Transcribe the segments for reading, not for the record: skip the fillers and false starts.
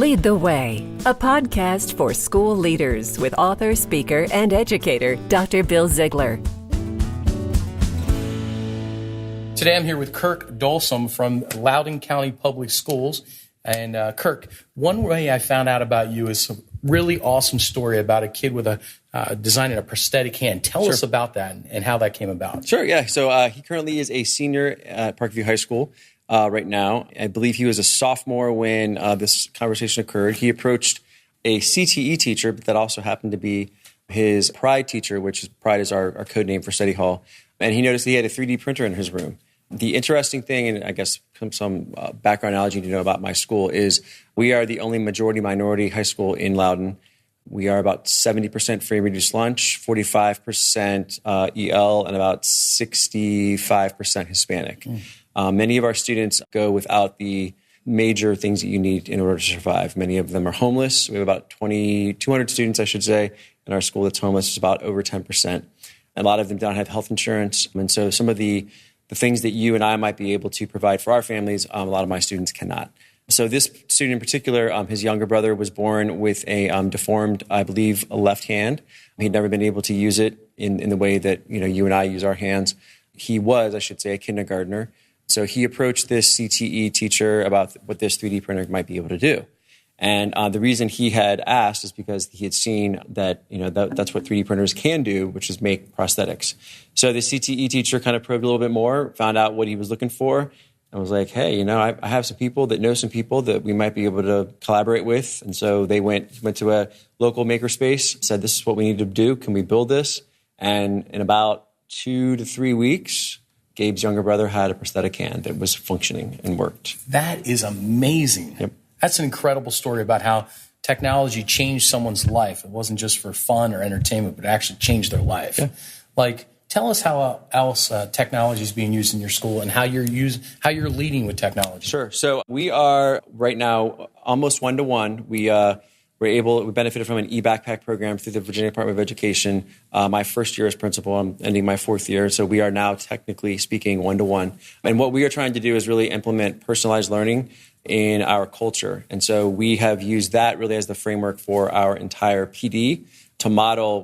Lead the Way, a podcast for school leaders with author, speaker, and educator, Dr. Bill Ziegler. Today I'm here with Kirk Dolson from Loudoun County Public Schools. And Kirk, one way I found out about you is a really awesome story about a kid with designing a prosthetic hand. Tell us about that and how that came about. Sure, yeah. So he currently is a senior at Parkview High School right now. I believe he was a sophomore when this conversation occurred. He approached a CTE teacher, but that also happened to be his Pride teacher, which is Pride is our code name for study hall. And he noticed he had a 3D printer in his room. The interesting thing, and I guess some background analogy to know about my school, is we are the only majority-minority high school in Loudoun. We are about 70% free and reduced lunch, 45% EL, and about 65% Hispanic. Many of our students go without the major things that you need in order to survive. Many of them are homeless. We have about 200 students, I should say, in our school that's homeless. It's about over 10%. A lot of them don't have health insurance. And so some of the things that you and I might be able to provide for our families, a lot of my students cannot. So this student in particular, his younger brother was born with a deformed, I believe, a left hand. He'd never been able to use it in the way that you and I use our hands. He was, I should say, a kindergartner. So he approached this CTE teacher about what this 3D printer might be able to do. And the reason he had asked is because he had seen that, that's what 3D printers can do, which is make prosthetics. So the CTE teacher kind of probed a little bit more, found out what he was looking for, and was like, hey, I have some people that know some people that we might be able to collaborate with. And so they went to a local makerspace, said, this is what we need to do. Can we build this? And in about 2 to 3 weeks, Gabe's younger brother had a prosthetic hand that was functioning and worked. That is amazing. Yep. That's an incredible story about how technology changed someone's life. It wasn't just for fun or entertainment, but it actually changed their life. Yeah. Tell us how else technology is being used in your school and how you're leading with technology. Sure. So we are right now almost 1-to-1. We benefited from an e-backpack program through the Virginia Department of Education. My first year as principal, I'm ending my 4th year. So we are now technically speaking 1-to-1. And what we are trying to do is really implement personalized learning in our culture. And so we have used that really as the framework for our entire PD to model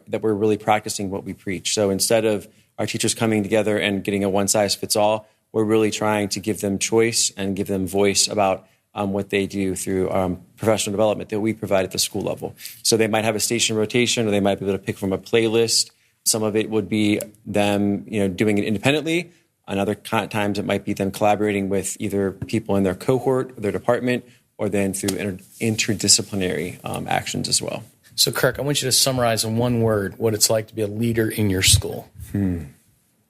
that we're really practicing what we preach. So instead of our teachers coming together and getting a one-size-fits-all, we're really trying to give them choice and give them voice about what they do through professional development that we provide at the school level. So they might have a station rotation, or they might be able to pick from a playlist. Some of it would be them, doing it independently. And other times it might be them collaborating with either people in their cohort, or their department, or then through interdisciplinary actions as well. So, Kirk, I want you to summarize in one word what it's like to be a leader in your school.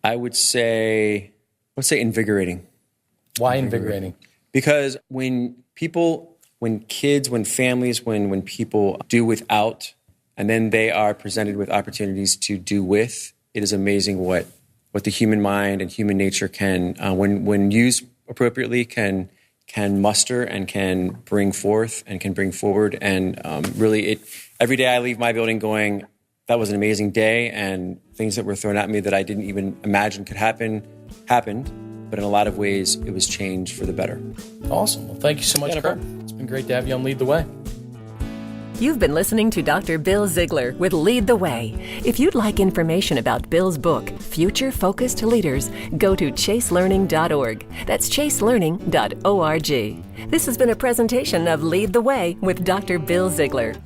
I would say invigorating. Why invigorating? Because when kids, when families, when people do without, and then they are presented with opportunities to do with, it is amazing what the human mind and human nature can, when used appropriately, can muster and can bring forth and can bring forward. And really, every day I leave my building going, that was an amazing day, and things that were thrown at me that I didn't even imagine could happen, happened. But in a lot of ways, it was changed for the better. Awesome. Well, thank you so much, Kirk. It's been great to have you on Lead the Way. You've been listening to Dr. Bill Ziegler with Lead the Way. If you'd like information about Bill's book, Future Focused Leaders, go to chaselearning.org. That's chaselearning.org. This has been a presentation of Lead the Way with Dr. Bill Ziegler.